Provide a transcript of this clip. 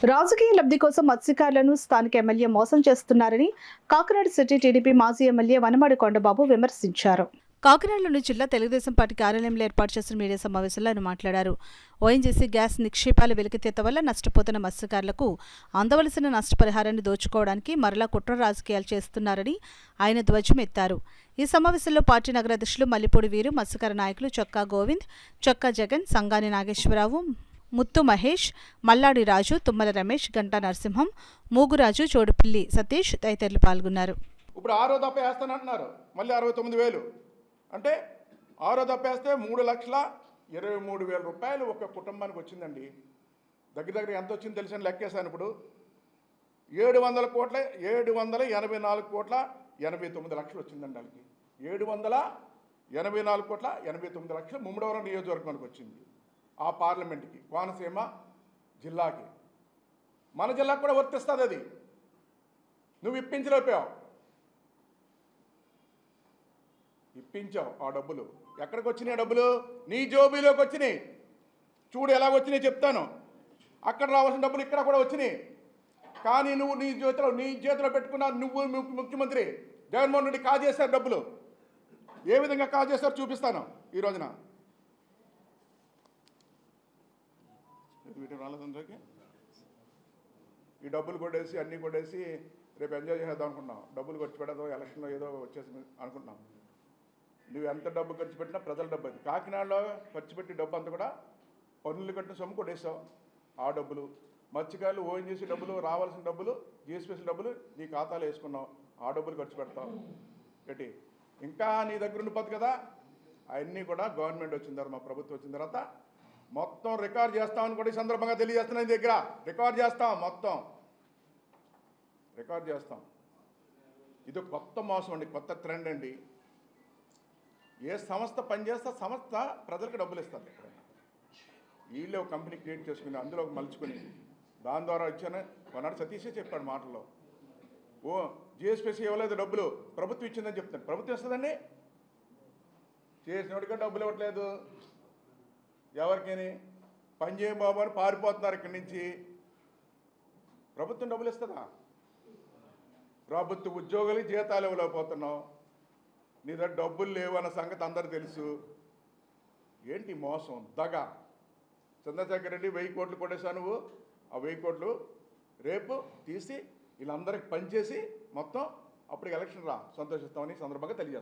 రాజకీయ లబ్ధి కోసం మత్స్యకారులను స్థానిక ఎమ్మెల్యే మోసం చేస్తున్నారని కాకినాడ సిటీ టీడీపీ మాజీ ఎమ్మెల్యే వనమాడి కొండబాబు విమర్శించారు. కాకినాడలోని జిల్లా తెలుగుదేశం పార్టీ కార్యాలయంలో ఏర్పాటు చేసిన మీడియా సమావేశంలో ఆయన మాట్లాడారు. ఓఎన్జీసీ గ్యాస్ నిక్షేపాల వెలికితీత వల్ల నష్టపోతున్న మత్స్యకారులకు అందవలసిన నష్టపరిహారాన్ని దోచుకోవడానికి మరలా కుట్ర రాజకీయాలు చేస్తున్నారని ఆయన ధ్వజమెత్తారు. ఈ సమావేశంలో పార్టీ నగర అధ్యక్షులు మల్లిపూడి వీరు, మత్స్యకార నాయకులు చొక్కా గోవింద్, చొక్కా జగన్, సంగాని నాగేశ్వరరావు, ముత్తు మహేష్, మల్లాడి రాజు, తుమ్మల రమేష్, గంటా నరసింహం, మూగురాజు, చోడుపిల్లి సతీష్ తదితరులు పాల్గొన్నారు. ఇప్పుడు ఆరో దప్ప వేస్తానంటున్నారు, మళ్ళీ 69,000 అంటే ఆరో దప్ప వేస్తే 3,23,000 రూపాయలు ఒక కుటుంబానికి వచ్చిందండి. దగ్గర ఎంత వచ్చింది తెలిసిన లెక్కేసాను. ఇప్పుడు 700 కోట్ల 784 కోట్ల 89 లక్షలు వచ్చిందండి. వాళ్ళకి 784 కోట్ల 89 లక్షలు ముమ్మడివరం నియోజకవర్గానికి వచ్చింది. ఆ పార్లమెంట్కి, కోనసీమ జిల్లాకి, మన జిల్లాకు కూడా వర్తిస్తుంది. అది నువ్వు ఇప్పించలేపావు, ఇప్పించావు. ఆ డబ్బులు ఎక్కడికి వచ్చినాయి? డబ్బులు నీ జోబీలోకి వచ్చినాయి. చూడు ఎలాగొచ్చినాయి చెప్తాను. అక్కడ రావాల్సిన డబ్బులు ఇక్కడ కూడా వచ్చినాయి. కానీ నువ్వు నీ చేతిలో పెట్టుకున్న నువ్వు ముఖ్యమంత్రి జగన్మోహన్ రెడ్డి కాజేశారు డబ్బులు. ఏ విధంగా కాజేశారు చూపిస్తాను ఈ రోజున. రాలేదందరికీ ఈ డబ్బులు కొట్టేసి అన్నీ కొట్టేసి రేపు ఎంజాయ్ చేద్దాం అనుకున్నాం. డబ్బులు ఖర్చు పెట్టడం ఎలక్షన్లో ఏదో వచ్చేసి అనుకుంటున్నాం. నువ్వు ఎంత డబ్బు ఖర్చు పెట్టినా ప్రజల డబ్బు. అది కాకినాడలో ఖర్చు పెట్టి డబ్బు అంతా కూడా పన్నులు కట్టిన సొమ్ము కొట్టేసావు. ఆ డబ్బులు మత్స్యకారులు ఓఎన్జీసీ డబ్బులు, రావాల్సిన డబ్బులు, జిఎస్పీసీ డబ్బులు నీ ఖాతాలో వేసుకున్నావు. ఆ డబ్బులు ఖర్చు పెడతావు పెట్టి ఇంకా నీ దగ్గర ఉండిపోద్ది కదా. అవన్నీ కూడా గవర్నమెంట్ వచ్చిన తర్వాత, మా ప్రభుత్వం వచ్చిన తర్వాత మొత్తం రికార్డ్ చేస్తామని కూడా ఈ సందర్భంగా తెలియజేస్తున్నాను. దగ్గర రికార్డ్ చేస్తాం, మొత్తం రికార్డ్ చేస్తాం. ఇది కొత్త మోసం అండి, కొత్త ట్రెండ్ అండి. ఏ సంస్థ పనిచేస్తే సంస్థ ప్రజలకు డబ్బులు ఇస్తుంది. ఎక్కడైనా వీళ్ళే ఒక కంపెనీ క్రియేట్ చేసుకుని అందులో మలుచుకుని దాని ద్వారా ఇచ్చాను. కొన్నాడు సతీషే చెప్పాడు మాటల్లో, ఓ జిఎస్పీసీ ఇవ్వలేదు డబ్బులు, ప్రభుత్వం ఇచ్చిందని చెప్తాను. ప్రభుత్వం ఇస్తుందండి, చేసినోడిగా డబ్బులు ఇవ్వట్లేదు. ఎవరికైనా పని చేయం బాబు అని పారిపోతున్నారు ఇక్కడి నుంచి. ప్రభుత్వం డబ్బులు ఇస్తుందా? ప్రభుత్వ ఉద్యోగులకి జీతాలు ఇవ్వలేకపోతున్నావు. నీ దగ్గర డబ్బులు లేవు అన్న సంగతి అందరూ తెలుసు. ఏంటి మోసం, దగ. చంద్రశేఖర్ రెడ్డి 1000 కోట్లు కొట్టేశావు నువ్వు. ఆ 1000 కోట్లు రేపు తీసి వీళ్ళందరికీ పనిచేసి మొత్తం అప్పటికి ఎలక్షన్ రా, సంతోషిస్తామని సందర్భంగా తెలియజేస్తాను.